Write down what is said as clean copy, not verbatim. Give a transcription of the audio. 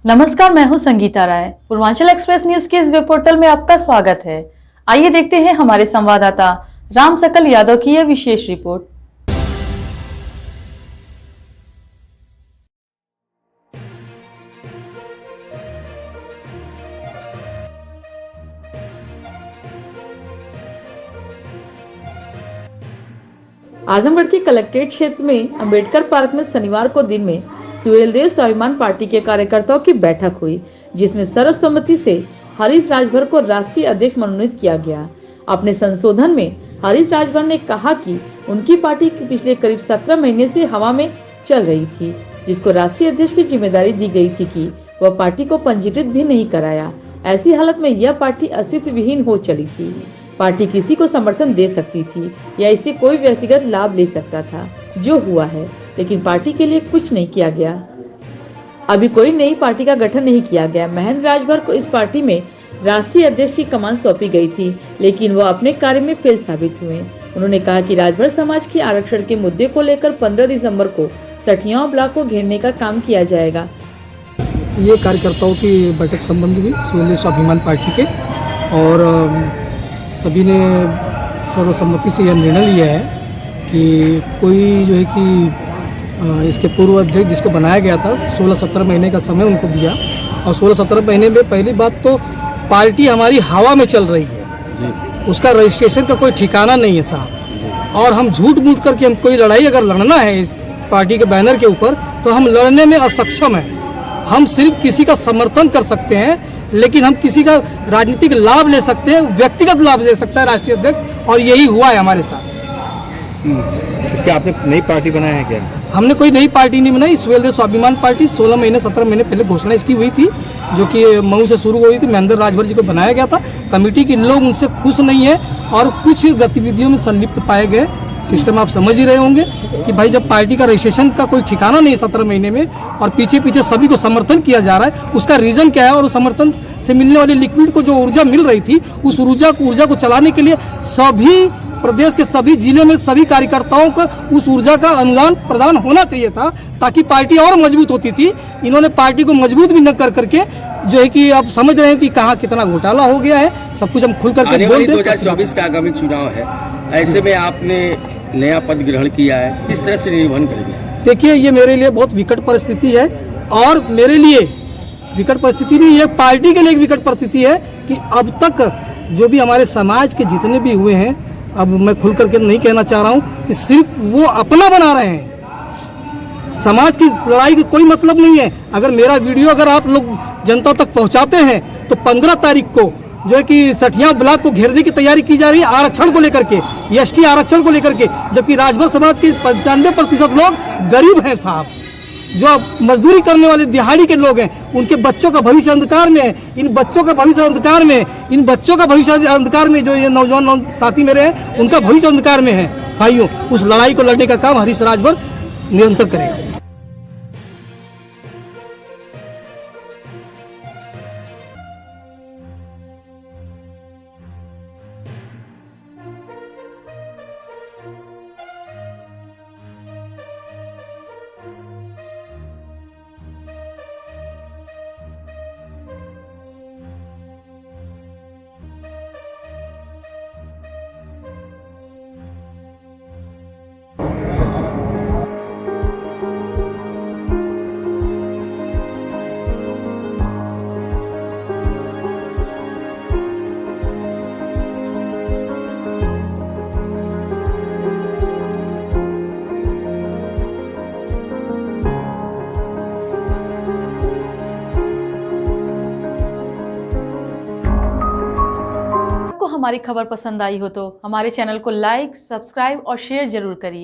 नमस्कार, मैं हूं संगीता राय। पूर्वांचल एक्सप्रेस न्यूज के इस वेब पोर्टल में आपका स्वागत है। आइए देखते हैं हमारे संवाददाता राम सकल यादव की यह विशेष रिपोर्ट। आजमगढ़ के कलेक्ट्रेट क्षेत्र में अंबेडकर पार्क में शनिवार को दिन में सुहेलदेव स्वाभिमान पार्टी के कार्यकर्ताओं की बैठक हुई, जिसमें सर्वसम्मति से हरीश राजभर को राष्ट्रीय अध्यक्ष मनोनीत किया गया। अपने संशोधन में हरीश राजभर ने कहा कि उनकी पार्टी पिछले करीब 17 महीने से हवा में चल रही थी, जिसको राष्ट्रीय अध्यक्ष की जिम्मेदारी दी गई थी कि वह पार्टी को पंजीकृत भी नहीं कराया। ऐसी हालत में यह पार्टी अस्तित्व विहीन हो चली थी। पार्टी किसी को समर्थन दे सकती थी या इससे कोई व्यक्तिगत लाभ ले सकता था, जो हुआ है, लेकिन पार्टी के लिए कुछ नहीं किया गया। अभी कोई नई पार्टी का गठन नहीं किया गया। महेंद्र राजभर को इस पार्टी में राष्ट्रीय अध्यक्ष की कमान सौंपी गई थी, लेकिन वह अपने कार्य में फेल साबित हुए। उन्होंने कहा कि राजभर समाज के आरक्षण के मुद्दे को लेकर 15 दिसंबर को सठियावा ब्लॉक को घेरने का काम किया जाएगा। ये कार्यकर्ताओं की बैठक संबंध हुई सुहेलदेव स्वाभिमान पार्टी के, और सभी ने सर्वसम्मति से यह निर्णय लिया है कि कोई जो है कि इसके पूर्व अध्यक्ष जिसको बनाया गया था 16-17 महीने का समय उनको दिया, और 16-17 महीने में पहली बात तो पार्टी हमारी हवा में चल रही है जी। उसका रजिस्ट्रेशन का कोई ठिकाना नहीं है साहब, और हम झूठ मूठ करके हम कोई लड़ाई अगर लड़ना है इस पार्टी के बैनर के ऊपर तो हम लड़ने में असक्षम हैं। हम सिर्फ किसी का समर्थन कर सकते हैं, लेकिन हम किसी का राजनीतिक लाभ ले सकते हैं, व्यक्तिगत लाभ ले सकता है राष्ट्रीय अध्यक्ष, और यही हुआ है हमारे साथ। तो क्या आपने नई पार्टी बनाया है क्या? हमने कोई नई पार्टी नहीं बनाई। सुहेलदेव स्वाभिमान पार्टी 17 महीने पहले घोषणा इसकी हुई थी, जो कि मऊ से शुरू हुई थी। महेंद्र राजभर जी को बनाया गया था। कमेटी के लोग उनसे खुश नहीं है और कुछ गतिविधियों में संलिप्त पाए गए। सिस्टम आप समझ ही रहे होंगे कि भाई जब पार्टी का रजिस्ट्रेशन का कोई ठिकाना नहीं 17 महीने में, और पीछे पीछे सभी को समर्थन किया जा रहा है, उसका रीजन क्या है? और उस समर्थन से मिलने वाली लिक्विड को जो ऊर्जा मिल रही थी, उस ऊर्जा को चलाने के लिए सभी प्रदेश के सभी जिलों में सभी कार्यकर्ताओं को उस ऊर्जा का अनुदान प्रदान होना चाहिए था, ताकि पार्टी और मजबूत होती थी। इन्होंने पार्टी को मजबूत भी न कर करके जो है कि आप समझ रहे हैं कि कहाँ कितना घोटाला हो गया है। सब कुछ हम खुल करके बोल दें। 2024 का आगामी चुनाव है, ऐसे में आपने नया पद ग्रहण किया है, किस तरह से निर्वहन करेंगे? देखिए, ये मेरे लिए बहुत विकट परिस्थिति है, और मेरे लिए विकट परिस्थिति नहीं, ये पार्टी के लिए एक विकट परिस्थिति है कि अब तक जो भी हमारे समाज के जितने भी हुए हैं, अब मैं खुल करके नहीं कहना चाह रहा हूँ कि सिर्फ वो अपना बना रहे हैं। समाज की लड़ाई का कोई मतलब नहीं है। अगर मेरा वीडियो अगर आप लोग जनता तक पहुँचाते हैं तो 15 तारीख को जो है कि सठियावा ब्लॉक को घेरने की तैयारी की जा रही है, आरक्षण को लेकर के, एसटी आरक्षण को लेकर के, जबकि राजभर समाज के 95% लोग गरीब हैं साहब। जो मजदूरी करने वाले दिहाड़ी के लोग हैं, उनके बच्चों का भविष्य अंधकार में है। इन बच्चों का भविष्य अंधकार में जो ये नौजवान साथी मेरे हैं, उनका भविष्य अंधकार में है। भाइयों, उस लड़ाई को लड़ने का काम हरीश राजभर निरंतर करेगा। हमारी खबर पसंद आई हो तो हमारे चैनल को लाइक, सब्सक्राइब और शेयर जरूर करिए।